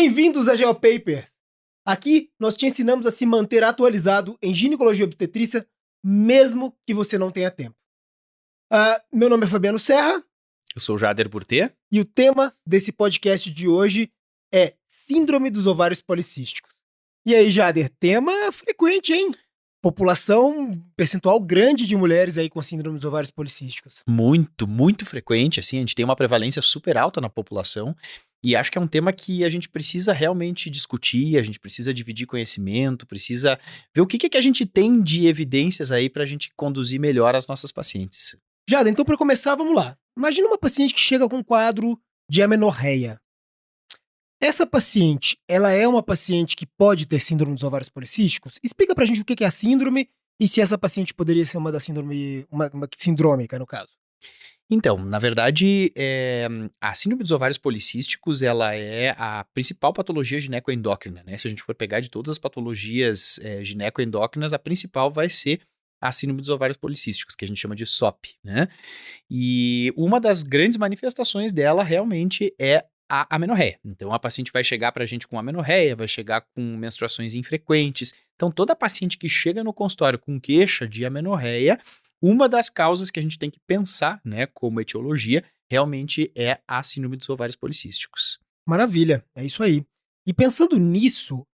Bem-vindos a GeoPapers! Aqui nós te ensinamos a se manter atualizado em ginecologia e obstetrícia, mesmo que você não tenha tempo. Meu nome é Fabiano Serra. Eu sou o Jader Burtê. E o tema desse podcast de hoje é Síndrome dos Ovários Policísticos. E aí, Jader, tema frequente, hein? População, percentual grande de mulheres aí com síndrome dos ovários policísticos. Muito frequente, assim, a gente tem uma prevalência super alta na população e acho que é um tema que a gente precisa realmente discutir, a gente precisa dividir conhecimento, precisa ver o que a gente tem de evidências aí pra gente conduzir melhor as nossas pacientes. Jader, então para começar, vamos lá. Imagina uma paciente que chega com um quadro de amenorreia. Essa paciente, ela é uma paciente que pode ter síndrome dos ovários policísticos? Explica pra gente o que é a síndrome e se essa paciente poderia ser uma sindrômica, no caso. Então, na verdade, a síndrome dos ovários policísticos, ela é a principal patologia ginecoendócrina, né? Se a gente for pegar de todas as patologias ginecoendócrinas, a principal vai ser a síndrome dos ovários policísticos, que a gente chama de SOP, né? E uma das grandes manifestações dela realmente é a amenorreia. Então, a paciente vai chegar pra gente com amenorreia, vai chegar com menstruações infrequentes. Então, toda paciente que chega no consultório com queixa de amenorreia, uma das causas que a gente tem que pensar, né, como etiologia, realmente é a síndrome dos ovários policísticos. Maravilha, é isso aí. E pensando nisso,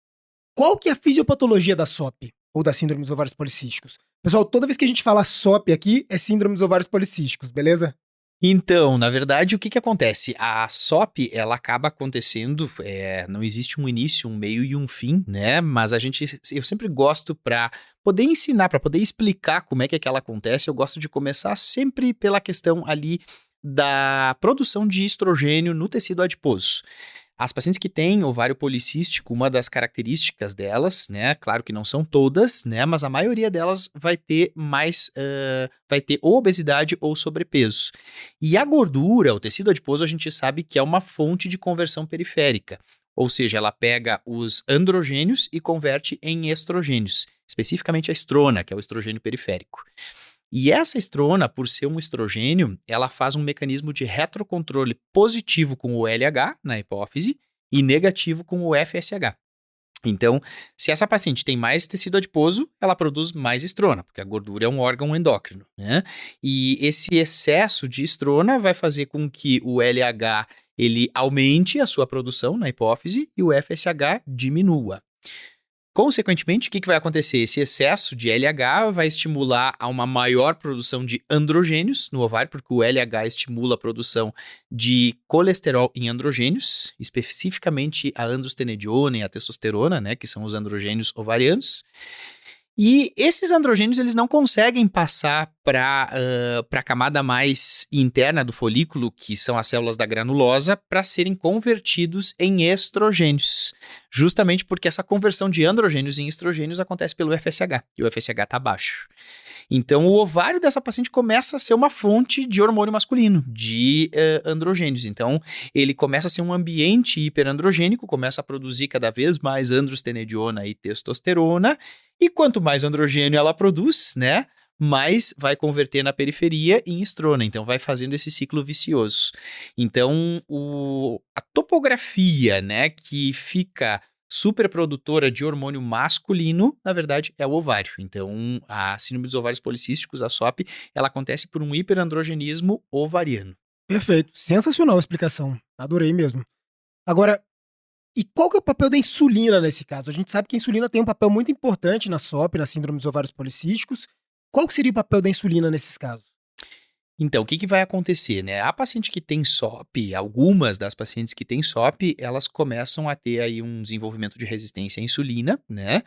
qual que é a fisiopatologia da SOP, ou da síndrome dos ovários policísticos? Pessoal, toda vez que a gente fala SOP aqui, é síndrome dos ovários policísticos, beleza? Então, na verdade, o que acontece? A SOP, ela acaba acontecendo, não existe um início, um meio e um fim, né? Mas eu sempre gosto para poder ensinar, para poder explicar como é que ela acontece, eu gosto de começar sempre pela questão ali da produção de estrogênio no tecido adiposo. As pacientes que têm ovário policístico, uma das características delas, né, claro que não são todas, né, mas a maioria delas vai ter vai ter ou obesidade ou sobrepeso. E a gordura, o tecido adiposo, a gente sabe que é uma fonte de conversão periférica, ou seja, ela pega os androgênios e converte em estrogênios, especificamente a estrona, que é o estrogênio periférico. E essa estrona, por ser um estrogênio, ela faz um mecanismo de retrocontrole positivo com o LH na hipófise e negativo com o FSH. Então, se essa paciente tem mais tecido adiposo, ela produz mais estrona, porque a gordura é um órgão endócrino, né? E esse excesso de estrona vai fazer com que o LH ele aumente a sua produção na hipófise e o FSH diminua. Consequentemente, o que vai acontecer? Esse excesso de LH vai estimular a uma maior produção de androgênios no ovário, porque o LH estimula a produção de colesterol em androgênios, especificamente a androstenediona e a testosterona, né, que são os androgênios ovarianos. E esses androgênios, eles não conseguem passar para a camada mais interna do folículo, que são as células da granulosa, para serem convertidos em estrogênios. Justamente porque essa conversão de androgênios em estrogênios acontece pelo FSH, e o FSH está baixo. Então, o ovário dessa paciente começa a ser uma fonte de hormônio masculino, de androgênios. Então, ele começa a ser um ambiente hiperandrogênico, começa a produzir cada vez mais androstenediona e testosterona, e quanto mais androgênio ela produz, né, mais vai converter na periferia em estrona. Então, vai fazendo esse ciclo vicioso. Então, a topografia, né, que fica superprodutora de hormônio masculino, na verdade, é o ovário. Então, a síndrome dos ovários policísticos, a SOP, ela acontece por um hiperandrogenismo ovariano. Perfeito, sensacional a explicação, adorei mesmo. Agora, e qual que é o papel da insulina nesse caso? A gente sabe que a insulina tem um papel muito importante na SOP, na síndrome dos ovários policísticos. Qual que seria o papel da insulina nesses casos? Então, o que vai acontecer, né? A paciente que tem SOP, algumas das pacientes que têm SOP, elas começam a ter aí um desenvolvimento de resistência à insulina, né?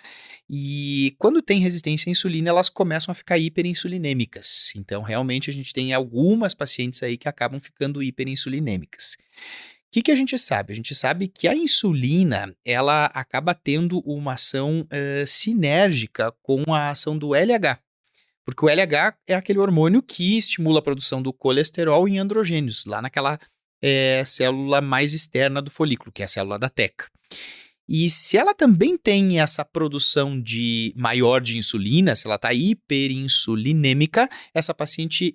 E quando tem resistência à insulina, elas começam a ficar hiperinsulinêmicas. Então, realmente, a gente tem algumas pacientes aí que acabam ficando hiperinsulinêmicas. O que a gente sabe? A gente sabe que a insulina, ela acaba tendo uma ação sinérgica com a ação do LH. Porque o LH é aquele hormônio que estimula a produção do colesterol em androgênios, lá naquela célula mais externa do folículo, que é a célula da teca. E se ela também tem essa produção maior de insulina, se ela está hiperinsulinêmica,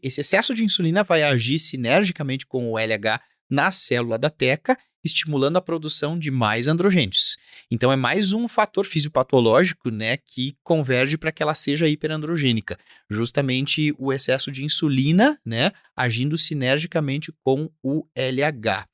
esse excesso de insulina vai agir sinergicamente com o LH na célula da teca estimulando a produção de mais androgênios. Então é mais um fator fisiopatológico, né, que converge para que ela seja hiperandrogênica, justamente o excesso de insulina, né, agindo sinergicamente com o LH.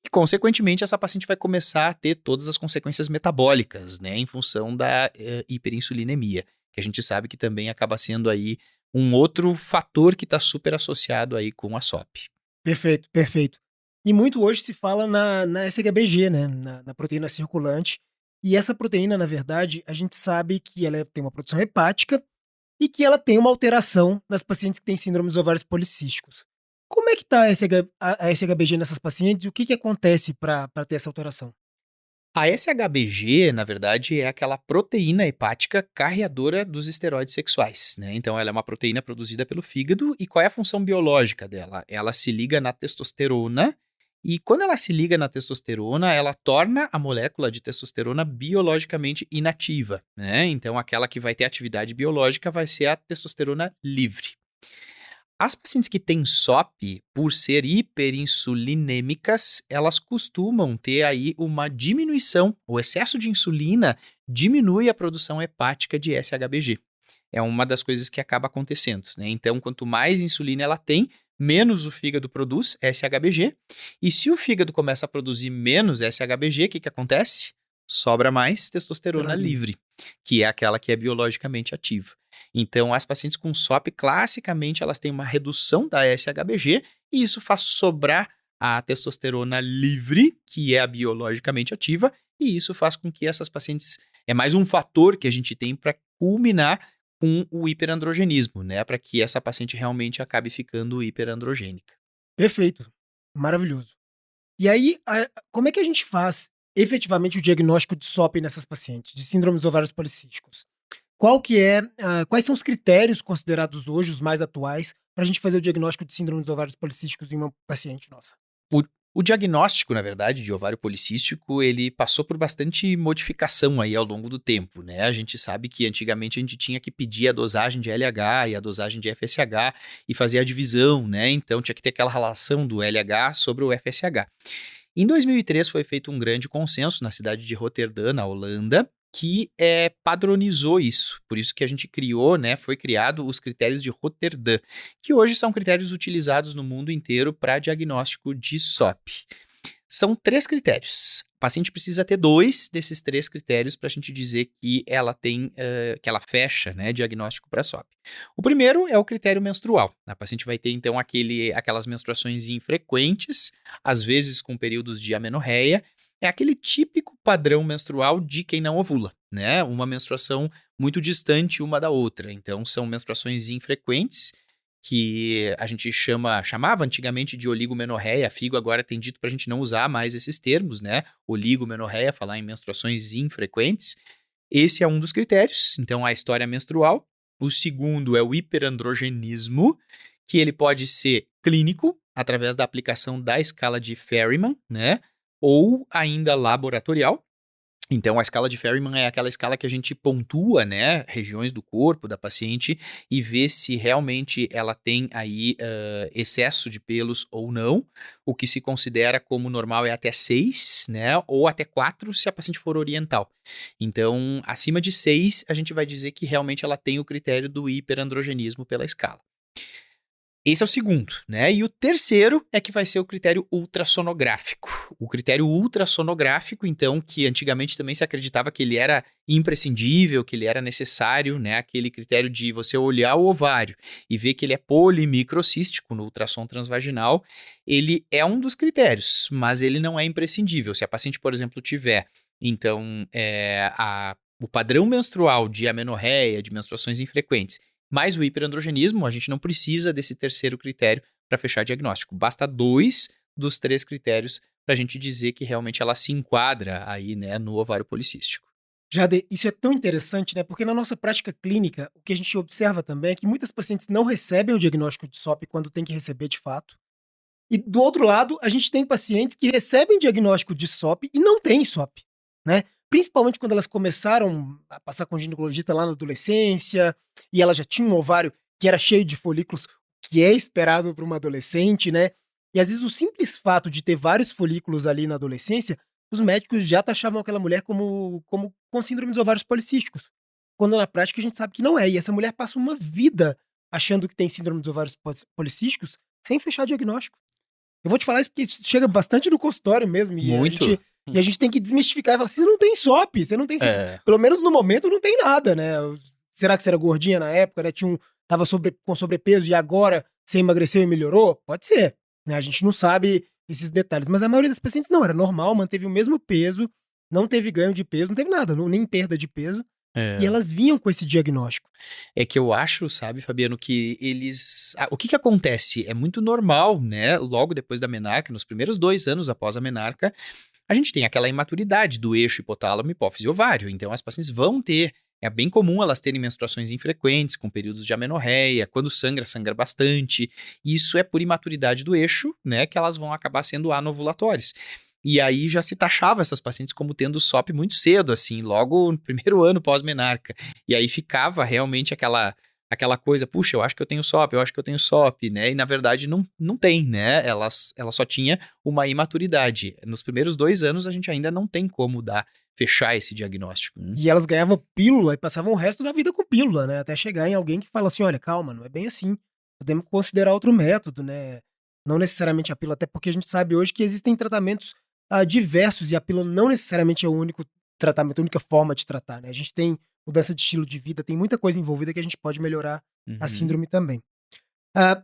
E, consequentemente, essa paciente vai começar a ter todas as consequências metabólicas, né, em função da hiperinsulinemia, que a gente sabe que também acaba sendo aí um outro fator que está super associado aí com a SOP. Perfeito, perfeito. E muito hoje se fala na SHBG, né, na proteína circulante, e essa proteína, na verdade, a gente sabe que ela tem uma produção hepática e que ela tem uma alteração nas pacientes que têm síndrome dos ovários policísticos. Como é que está a SHBG nessas pacientes e o que que acontece para ter essa alteração? A SHBG, na verdade, é aquela proteína hepática carreadora dos esteroides sexuais, né? Então, ela é uma proteína produzida pelo fígado e qual é a função biológica dela? Ela se liga na testosterona e quando ela se liga na testosterona, ela torna a molécula de testosterona biologicamente inativa, né? Então, aquela que vai ter atividade biológica vai ser a testosterona livre. As pacientes que têm SOP, por ser hiperinsulinêmicas, elas costumam ter aí uma diminuição. O excesso de insulina diminui a produção hepática de SHBG. É uma das coisas que acaba acontecendo, né? Então, quanto mais insulina ela tem, menos o fígado produz SHBG. E se o fígado começa a produzir menos SHBG, o que que acontece? Sobra mais testosterona Esteroide livre. livre, que é aquela que é biologicamente ativa. Então, as pacientes com SOP, classicamente, elas têm uma redução da SHBG e isso faz sobrar a testosterona livre, que é a biologicamente ativa, e isso faz com que essas pacientes. É mais um fator que a gente tem para culminar com o hiperandrogenismo, né? Para que essa paciente realmente acabe ficando hiperandrogênica. Perfeito, maravilhoso. E aí, como é que a gente faz efetivamente o diagnóstico de SOP nessas pacientes, de síndrome dos ovários policísticos? Quais são os critérios considerados hoje, os mais atuais, para a gente fazer o diagnóstico de síndrome dos ovários policísticos em uma paciente nossa? O, o diagnóstico, na verdade, de ovário policístico, ele passou por bastante modificação aí ao longo do tempo, né? A gente sabe que antigamente a gente tinha que pedir a dosagem de LH e a dosagem de FSH e fazer a divisão, né? Então tinha que ter aquela relação do LH sobre o FSH. Em 2003 foi feito um grande consenso na cidade de Roterdã, na Holanda, que padronizou isso. Por isso que a gente criou, né, foi criado os critérios de Roterdã, que hoje são critérios utilizados no mundo inteiro para diagnóstico de SOP. São 3 critérios. O paciente precisa ter 2 desses 3 critérios para a gente dizer que ela tem, que ela fecha, né, diagnóstico para SOP. O primeiro é o critério menstrual. A paciente vai ter, então, aquelas menstruações infrequentes, às vezes com períodos de amenorreia. É aquele típico padrão menstrual de quem não ovula, né? Uma menstruação muito distante uma da outra. Então, são menstruações infrequentes que a gente chamava antigamente de oligomenorreia. A Figo agora tem dito para a gente não usar mais esses termos, né? Oligomenorreia, falar em menstruações infrequentes. Esse é um dos critérios, então a história menstrual. O segundo é o hiperandrogenismo, que ele pode ser clínico, através da aplicação da escala de Ferriman, né? Ou ainda laboratorial. Então, a escala de Ferriman é aquela escala que a gente pontua, né, regiões do corpo da paciente e vê se realmente ela tem aí excesso de pelos ou não. O que se considera como normal é até 6, né, ou até 4 se a paciente for oriental. Então, acima de 6, a gente vai dizer que realmente ela tem o critério do hiperandrogenismo pela escala. Esse é o segundo, né? E o terceiro é que vai ser o critério ultrassonográfico. O critério ultrassonográfico, então, que antigamente também se acreditava que ele era imprescindível, que ele era necessário, né? Aquele critério de você olhar o ovário e ver que ele é polimicrocístico no ultrassom transvaginal, ele é um dos critérios, mas ele não é imprescindível. Se a paciente, por exemplo, tiver, então, o padrão menstrual de amenorreia, de menstruações infrequentes, mais o hiperandrogenismo, a gente não precisa desse terceiro critério para fechar diagnóstico. Basta 2 dos 3 critérios para a gente dizer que realmente ela se enquadra aí, né, no ovário policístico. Jade, isso é tão interessante, né? Porque na nossa prática clínica, o que a gente observa também é que muitas pacientes não recebem o diagnóstico de SOP quando tem que receber de fato. E do outro lado, a gente tem pacientes que recebem diagnóstico de SOP e não têm SOP, né? Principalmente quando elas começaram a passar com ginecologista lá na adolescência e ela já tinha um ovário que era cheio de folículos, que é esperado para uma adolescente, né? E às vezes o simples fato de ter vários folículos ali na adolescência, os médicos já taxavam aquela mulher como com síndrome dos ovários policísticos, quando na prática a gente sabe que não é. E essa mulher passa uma vida achando que tem síndrome dos ovários policísticos sem fechar diagnóstico. Eu vou te falar isso porque isso chega bastante no consultório mesmo, Muito. e a gente tem que desmistificar e falar: "Você não tem SOP, você não tem síndrome", É. pelo menos no momento não tem nada, né. Será que você era gordinha na época, né, estava com sobrepeso e agora você emagreceu e melhorou? Pode ser, né, a gente não sabe esses detalhes, mas a maioria das pacientes não, era normal, manteve o mesmo peso, não teve ganho de peso, não teve nada, nem perda de peso, e É. elas vinham com esse diagnóstico. É que eu acho, sabe, Fabiano, que eles. O que que acontece? É muito normal, né? Logo depois da menarca, nos primeiros 2 anos após a menarca, a gente tem aquela imaturidade do eixo hipotálamo, hipófise e ovário. Então, as pacientes vão ter. É bem comum elas terem menstruações infrequentes, com períodos de amenorreia, quando sangra, sangra bastante. Isso é por imaturidade do eixo, né? Que elas vão acabar sendo anovulatórias. E aí já se taxava essas pacientes como tendo SOP muito cedo, assim, logo no primeiro ano pós-menarca. E aí ficava realmente aquela coisa, puxa, eu acho que eu tenho SOP, eu acho que eu tenho SOP, né? E na verdade não tem, né? Ela só tinha uma imaturidade. Nos primeiros 2 anos a gente ainda não tem como fechar esse diagnóstico, né? E elas ganhavam pílula e passavam o resto da vida com pílula, né, até chegar em alguém que fala assim: "Olha, calma, não é bem assim, podemos considerar outro método, né, não necessariamente a pílula", até porque a gente sabe hoje que existem tratamentos, diversos e a pílula não necessariamente é o único tratamento, a única forma de tratar, né, a gente tem mudança de estilo de vida, tem muita coisa envolvida que a gente pode melhorar a Uhum. síndrome também. Ah,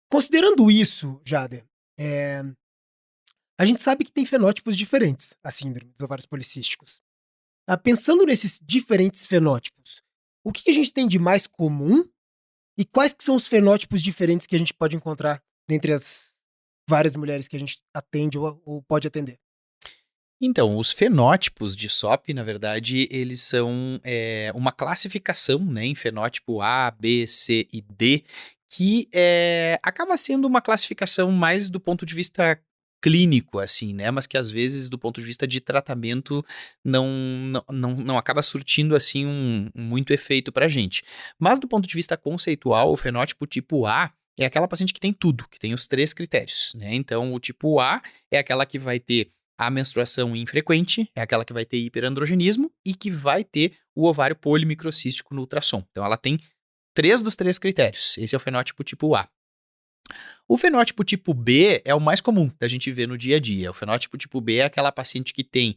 considerando isso, Jader, eh, a gente sabe que tem fenótipos diferentes, a síndrome dos ovários policísticos. Pensando nesses diferentes fenótipos, o que a gente tem de mais comum e quais que são os fenótipos diferentes que a gente pode encontrar dentre as várias mulheres que a gente atende ou pode atender? Então, os fenótipos de SOP, na verdade, eles são uma classificação, né, em fenótipo A, B, C e D, que acaba sendo uma classificação mais do ponto de vista clínico, assim, né, mas que às vezes, do ponto de vista de tratamento, não acaba surtindo, assim, muito efeito pra gente. Mas do ponto de vista conceitual, o fenótipo tipo A é aquela paciente que tem tudo, que tem os 3 critérios, né, então o tipo A é aquela que vai ter a menstruação infrequente, é aquela que vai ter hiperandrogenismo e que vai ter o ovário polimicrocístico no ultrassom. Então ela tem 3 dos 3 critérios. Esse é o fenótipo tipo A. O fenótipo tipo B é o mais comum da gente ver no dia a dia. O fenótipo tipo B é aquela paciente que tem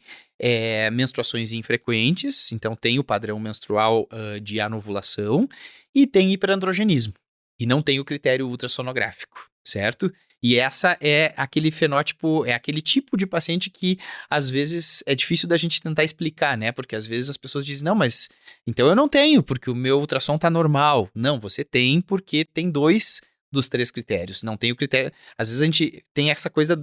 menstruações infrequentes, então tem o padrão menstrual de anovulação e tem hiperandrogenismo. E não tem o critério ultrassonográfico, certo? E essa é aquele fenótipo, é aquele tipo de paciente que às vezes é difícil da gente tentar explicar, né? Porque às vezes as pessoas dizem, não, mas então eu não tenho, porque o meu ultrassom tá normal. Não, você tem porque tem 2 dos 3 critérios. Não tem o critério. Às vezes a gente tem essa coisa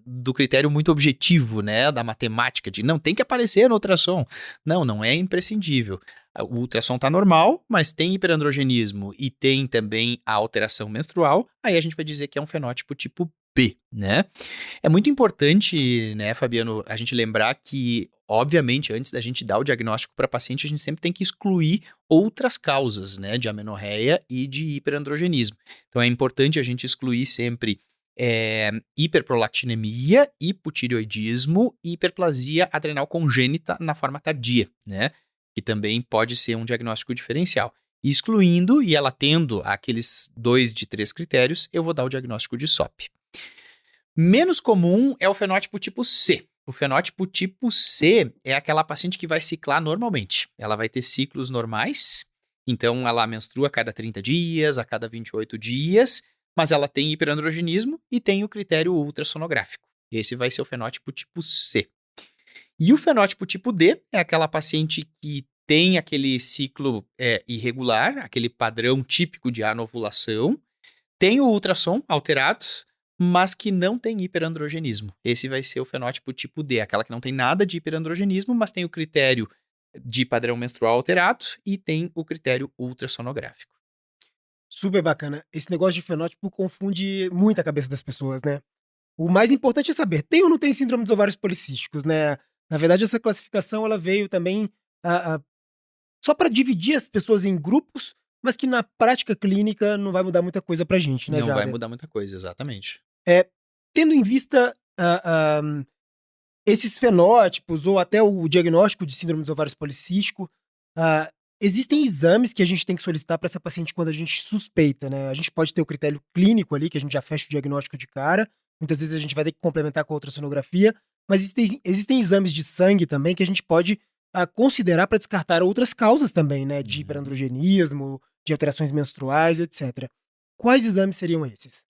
do critério muito objetivo, né? Da matemática, de não tem que aparecer no ultrassom. Não, não é imprescindível. O ultrassom tá normal, mas tem hiperandrogenismo e tem também a alteração menstrual. Aí a gente vai dizer que é um fenótipo tipo B, né? É muito importante, né, Fabiano, a gente lembrar que, obviamente, antes da gente dar o diagnóstico para paciente, a gente sempre tem que excluir outras causas, né, de amenorreia e de hiperandrogenismo. Então é importante a gente excluir sempre hiperprolactinemia, hipotireoidismo e hiperplasia adrenal congênita na forma tardia, né, que também pode ser um diagnóstico diferencial. Excluindo e ela tendo aqueles 2 de 3 critérios, eu vou dar o diagnóstico de SOP. Menos comum é o fenótipo tipo C. O fenótipo tipo C é aquela paciente que vai ciclar normalmente. Ela vai ter ciclos normais, então ela menstrua a cada 30 dias, a cada 28 dias, mas ela tem hiperandrogenismo e tem o critério ultrassonográfico. Esse vai ser o fenótipo tipo C. E o fenótipo tipo D é aquela paciente que tem aquele ciclo irregular, aquele padrão típico de anovulação, tem o ultrassom alterado, mas que não tem hiperandrogenismo. Esse vai ser o fenótipo tipo D, aquela que não tem nada de hiperandrogenismo, mas tem o critério de padrão menstrual alterado e tem o critério ultrassonográfico. Super bacana. Esse negócio de fenótipo confunde muito a cabeça das pessoas, né. O mais importante é saber, tem ou não tem síndrome dos ovários policísticos, né. Na verdade essa classificação ela veio também, só para dividir as pessoas em grupos, mas que na prática clínica não vai mudar muita coisa pra gente, né, Não vai Jader? mudar muita coisa, exatamente. Tendo em vista esses fenótipos ou até o diagnóstico de síndrome dos ovários policísticos, ah, existem exames que a gente tem que solicitar para essa paciente quando a gente suspeita, né? A gente pode ter o critério clínico ali, que a gente já fecha o diagnóstico de cara. Muitas vezes a gente vai ter que complementar com a ultrassonografia, mas existem exames de sangue também que a gente pode considerar para descartar outras causas também, né? De Uhum. hiperandrogenismo, de alterações menstruais, etc. Quais exames seriam esses?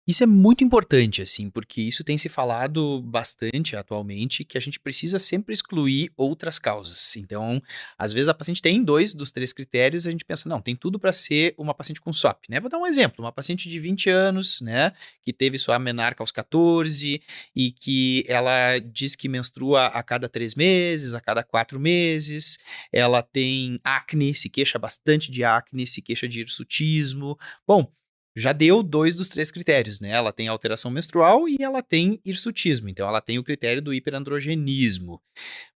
Isso é muito importante, assim, porque isso tem se falado bastante atualmente, que a gente precisa sempre excluir outras causas. Então, às vezes a paciente tem 2 dos 3 critérios e a gente pensa: "Não, tem tudo para ser uma paciente com SOP", né. Vou dar um exemplo, uma paciente de 20 anos, né, que teve sua menarca aos 14 e que ela diz que menstrua a cada 3 meses, a cada 4 meses, ela tem acne, se queixa bastante de acne, se queixa de hirsutismo. Bom, já deu 2 dos 3 critérios, né, ela tem alteração menstrual e ela tem hirsutismo, então ela tem o critério do hiperandrogenismo.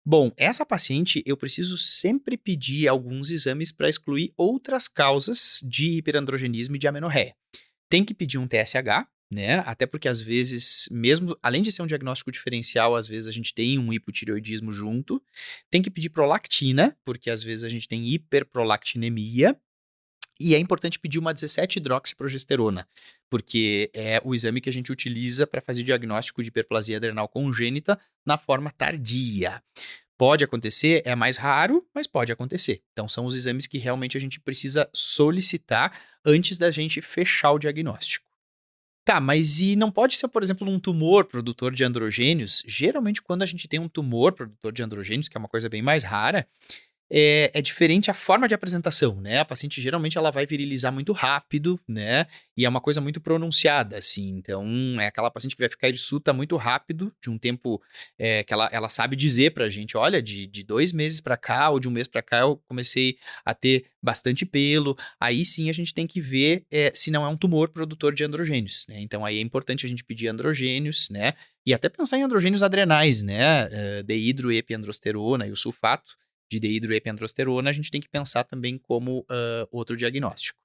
Bom, essa paciente eu preciso sempre pedir alguns exames para excluir outras causas de hiperandrogenismo e de amenorreia. Tem que pedir um TSH, né, até porque às vezes, mesmo além de ser um diagnóstico diferencial, às vezes a gente tem um hipotireoidismo junto. Tem que pedir prolactina, porque às vezes a gente tem hiperprolactinemia. E é importante pedir uma 17-hidroxiprogesterona, porque é o exame que a gente utiliza para fazer diagnóstico de hiperplasia adrenal congênita na forma tardia. Pode acontecer, é mais raro, mas pode acontecer. Então, são os exames que realmente a gente precisa solicitar antes da gente fechar o diagnóstico. Tá, mas e não pode ser, por exemplo, um tumor produtor de androgênios? Geralmente, quando a gente tem um tumor produtor de androgênios, que é uma coisa bem mais rara, é diferente a forma de apresentação, né, a paciente geralmente ela vai virilizar muito rápido, né, e é uma coisa muito pronunciada, assim, então é aquela paciente que vai ficar hirsuta muito rápido, de um tempo, que ela sabe dizer pra gente: "Olha, de 2 meses pra cá ou de 1 mês pra cá eu comecei a ter bastante pelo", aí sim a gente tem que ver, se não é um tumor produtor de androgênios, né, então aí é importante a gente pedir androgênios, né, e até pensar em androgênios adrenais, né, deidroepiandrosterona e o sulfato, de deidroepiandrosterona, a gente tem que pensar também como outro diagnóstico.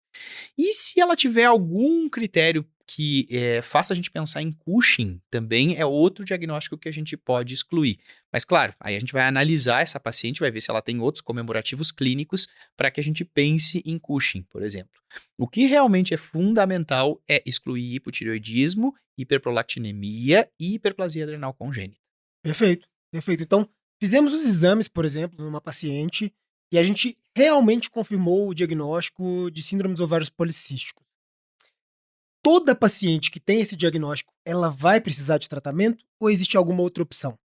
E se ela tiver algum critério que faça a gente pensar em Cushing, também é outro diagnóstico que a gente pode excluir. Mas claro, aí a gente vai analisar essa paciente, vai ver se ela tem outros comemorativos clínicos para que a gente pense em Cushing, por exemplo. O que realmente é fundamental é excluir hipotireoidismo, hiperprolactinemia e hiperplasia adrenal congênita. Perfeito, perfeito. Então, fizemos os exames, por exemplo, numa paciente e a gente realmente confirmou o diagnóstico de síndrome dos ovários policísticos. Toda paciente que tem esse diagnóstico, ela vai precisar de tratamento ou existe alguma outra opção?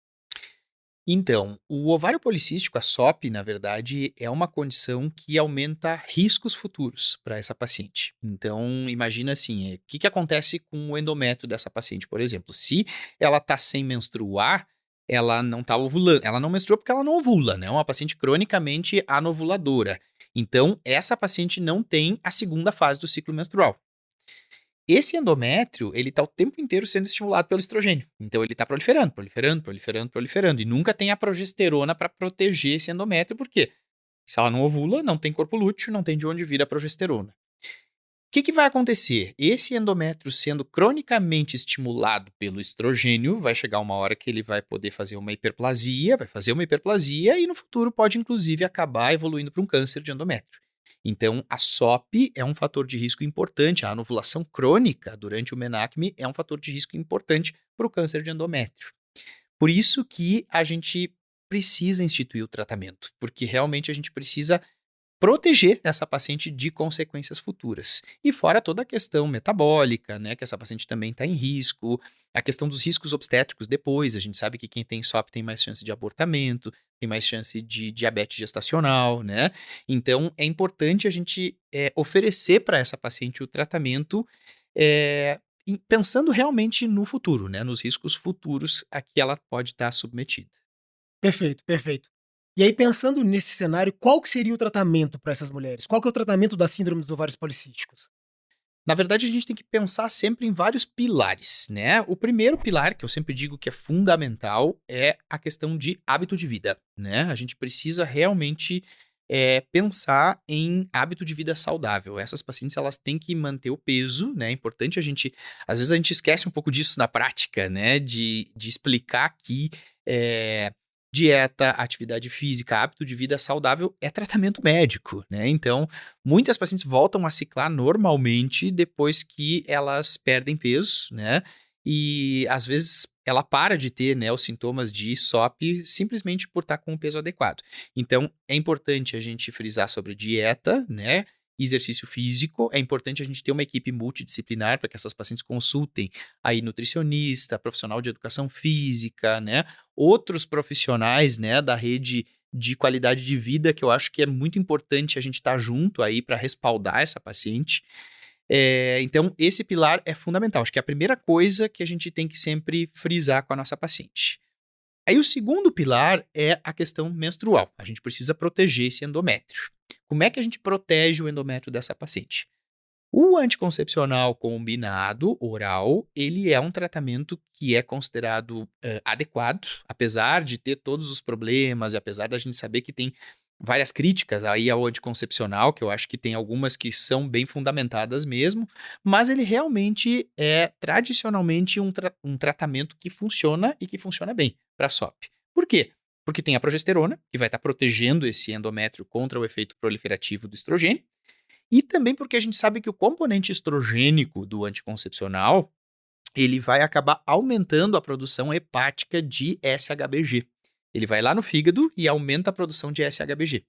Então, o ovário policístico, a SOP, na verdade, é uma condição que aumenta riscos futuros para essa paciente. Então, imagina assim, o que acontece com o endométrio dessa paciente, por exemplo? Se ela está sem menstruar, ela não está ovulando, ela não menstrua porque ela não ovula, né? É uma paciente cronicamente anovuladora. Então, essa paciente não tem a segunda fase do ciclo menstrual. Esse endométrio, ele tá o tempo inteiro sendo estimulado pelo estrogênio. Então ele tá proliferando, proliferando, proliferando, proliferando. E nunca tem a progesterona para proteger esse endométrio, porque se ela não ovula, não tem corpo lúteo, não tem de onde vir a progesterona. O que vai acontecer? Esse endométrio sendo cronicamente estimulado pelo estrogênio, vai chegar uma hora que ele vai poder fazer uma hiperplasia, vai fazer uma hiperplasia e no futuro pode inclusive acabar evoluindo para um câncer de endométrio. Então, a SOP é um fator de risco importante, a anovulação crônica durante o menacme é um fator de risco importante para o câncer de endométrio. Por isso que a gente precisa instituir o tratamento, porque realmente a gente precisa proteger essa paciente de consequências futuras. E fora toda a questão metabólica, né, que essa paciente também está em risco, a questão dos riscos obstétricos depois, a gente sabe que quem tem SOP tem mais chance de abortamento, tem mais chance de diabetes gestacional, né? Então é importante a gente oferecer para essa paciente o tratamento e pensando realmente no futuro, né, nos riscos futuros a que ela pode estar submetida. Perfeito, perfeito. E aí, pensando nesse cenário, qual que seria o tratamento para essas mulheres? Qual que é o tratamento da síndrome dos ovários policísticos? Na verdade, a gente tem que pensar sempre em vários pilares, né? O primeiro pilar, que eu sempre digo que é fundamental, é a questão de hábito de vida, né? A gente precisa realmente é pensar em hábito de vida saudável. Essas pacientes, elas têm que manter o peso, né? É importante a gente, às vezes a gente esquece um pouco disso na prática, né? De explicar que dieta, atividade física, hábito de vida saudável é tratamento médico, né? Então, muitas pacientes voltam a ciclar normalmente depois que elas perdem peso, né? E às vezes ela para de ter, né, os sintomas de SOP simplesmente por estar com o peso adequado. Então, é importante a gente frisar sobre dieta, né? Exercício físico, é importante a gente ter uma equipe multidisciplinar para que essas pacientes consultem aí nutricionista, profissional de educação física, né? Outros profissionais, né, da rede de qualidade de vida, que eu acho que é muito importante a gente estar junto aí para respaldar essa paciente. Então, esse pilar é fundamental. Acho que é a primeira coisa que a gente tem que sempre frisar com a nossa paciente. Aí o segundo pilar é a questão menstrual. A gente precisa proteger esse endométrio. Como é que a gente protege o endométrio dessa paciente? O anticoncepcional combinado oral, ele é um tratamento que é considerado adequado, apesar de ter todos os problemas e apesar da gente saber que tem várias críticas aí ao anticoncepcional, que eu acho que tem algumas que são bem fundamentadas mesmo, mas ele realmente é tradicionalmente um tratamento que funciona e que funciona bem para a SOP. Por quê? Porque tem a progesterona, que vai estar protegendo esse endométrio contra o efeito proliferativo do estrogênio, e também porque a gente sabe que o componente estrogênico do anticoncepcional, ele vai acabar aumentando a produção hepática de SHBG. Ele vai lá no fígado e aumenta a produção de SHBG.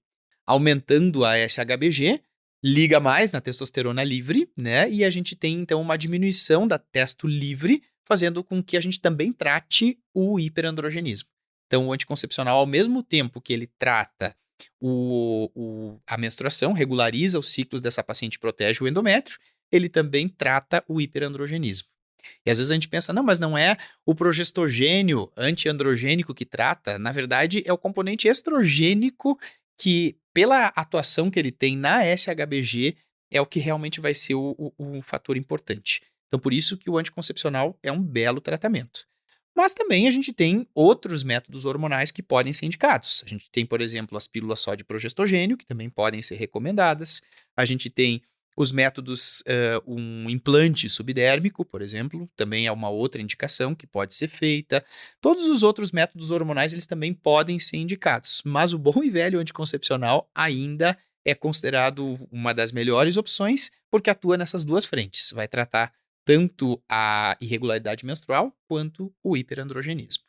Aumentando a SHBG, liga mais na testosterona livre, né? E a gente tem então uma diminuição da testo livre, fazendo com que a gente também trate o hiperandrogenismo. Então, o anticoncepcional, ao mesmo tempo que ele trata a menstruação, regulariza os ciclos dessa paciente e protege o endométrio, ele também trata o hiperandrogenismo. E às vezes a gente pensa, não, mas não é o progestogênio antiandrogênico que trata. Na verdade, é o componente estrogênico que, pela atuação que ele tem na SHBG, é o que realmente vai ser o fator importante. Então, por isso que o anticoncepcional é um belo tratamento. Mas também a gente tem outros métodos hormonais que podem ser indicados. A gente tem, por exemplo, as pílulas só de progestogênio, que também podem ser recomendadas. A gente tem os métodos, um implante subdérmico, por exemplo, também é uma outra indicação que pode ser feita. Todos os outros métodos hormonais, eles também podem ser indicados, mas o bom e velho anticoncepcional ainda é considerado uma das melhores opções, porque atua nessas duas frentes. Vai tratar tanto a irregularidade menstrual quanto o hiperandrogenismo.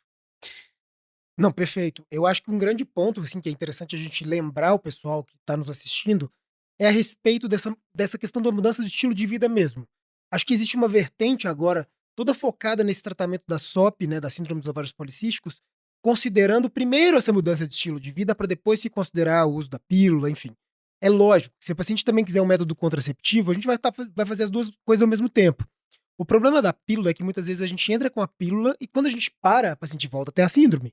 Não, perfeito. Eu acho que um grande ponto, assim, que é interessante a gente lembrar o pessoal que está nos assistindo, é a respeito dessa questão da mudança de estilo de vida mesmo. Acho que existe uma vertente agora toda focada nesse tratamento da SOP, né, da síndrome dos ovários policísticos, considerando primeiro essa mudança de estilo de vida para depois se considerar o uso da pílula, enfim. É lógico, se a paciente também quiser um método contraceptivo, a gente vai fazer as duas coisas ao mesmo tempo. O problema da pílula é que muitas vezes a gente entra com a pílula e quando a gente para, a paciente volta a ter a síndrome,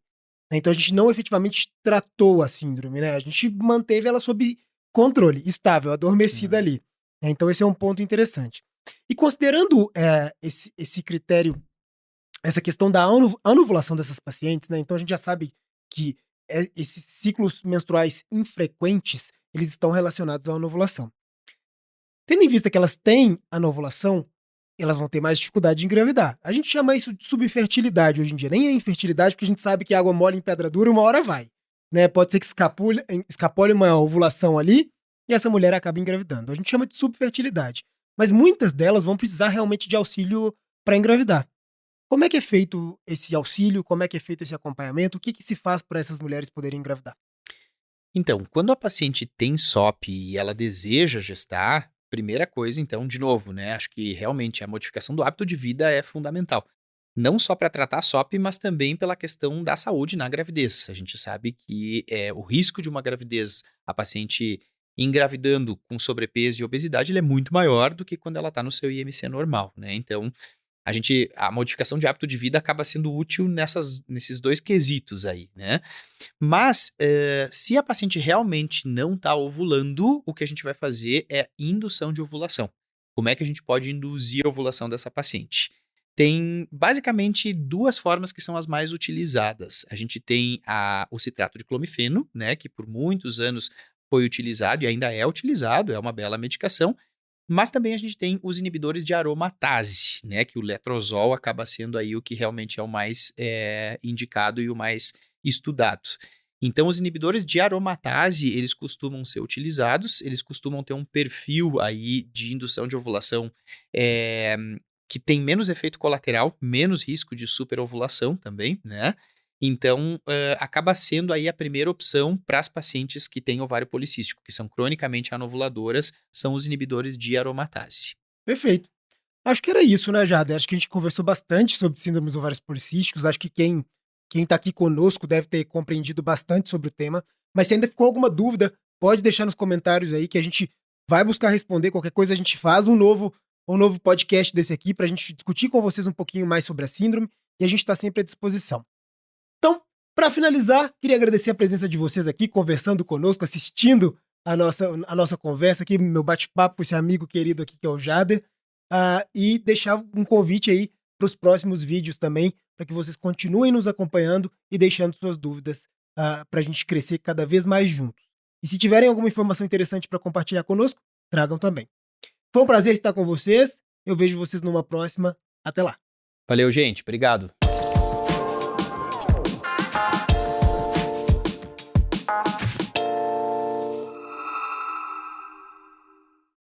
né. Então a gente não efetivamente tratou a síndrome, né, a gente manteve ela sob controle, estável, adormecida Hum. ali, né. Então esse é um ponto interessante. E considerando, esse critério, essa questão da anovulação dessas pacientes, né, então a gente já sabe que, esses ciclos menstruais infrequentes, eles estão relacionados à anovulação. Tendo em vista que elas têm anovulação, elas vão ter mais dificuldade de engravidar. A gente chama isso de subfertilidade hoje em dia. Nem é infertilidade, porque a gente sabe que água mole em pedra dura uma hora vai. Né? Pode ser que escapule uma ovulação ali e essa mulher acabe engravidando. A gente chama de subfertilidade. Mas muitas delas vão precisar realmente de auxílio para engravidar. Como é que é feito esse auxílio? Como é que é feito esse acompanhamento? O que, que se faz para essas mulheres poderem engravidar? Então, quando a paciente tem SOP e ela deseja gestar, primeira coisa, então, de novo, né? Acho que realmente a modificação do hábito de vida é fundamental. Não só para tratar a SOP, mas também pela questão da saúde na gravidez. A gente sabe que o risco de uma gravidez, a paciente engravidando com sobrepeso e obesidade, ele é muito maior do que quando ela está no seu IMC normal, né? Então, a modificação de hábito de vida acaba sendo útil nesses dois quesitos aí, né? Mas, se a paciente realmente não está ovulando, o que a gente vai fazer é indução de ovulação. Como é que a gente pode induzir a ovulação dessa paciente? Tem basicamente duas formas que são as mais utilizadas. A gente tem o citrato de clomifeno, né, que por muitos anos foi utilizado e ainda é utilizado, é uma bela medicação, mas também a gente tem os inibidores de aromatase, né, que o letrozol acaba sendo aí o que realmente é o mais indicado e o mais estudado. Então, os inibidores de aromatase, eles costumam ser utilizados, eles costumam ter um perfil aí de indução de ovulação que tem menos efeito colateral, menos risco de superovulação também, né? Então, acaba sendo aí a primeira opção para as pacientes que têm ovário policístico, que são cronicamente anovuladoras, são os inibidores de aromatase. Perfeito. Acho que era isso, né, Jader? Acho que a gente conversou bastante sobre síndromes ovários policísticos. Acho que quem tá aqui conosco deve ter compreendido bastante sobre o tema. Mas se ainda ficou alguma dúvida, pode deixar nos comentários aí que a gente vai buscar responder. Qualquer coisa a gente faz um novo podcast desse aqui para a gente discutir com vocês um pouquinho mais sobre a síndrome e a gente está sempre à disposição. Então, para finalizar, queria agradecer a presença de vocês aqui, conversando conosco, assistindo a nossa conversa aqui, meu bate-papo com esse amigo querido aqui que é o Jader. E deixar um convite aí para os próximos vídeos também, para que vocês continuem nos acompanhando e deixando suas dúvidas para a gente crescer cada vez mais juntos. E se tiverem alguma informação interessante para compartilhar conosco, tragam também. Foi um prazer estar com vocês. Eu vejo vocês numa próxima. Até lá. Valeu, gente. Obrigado.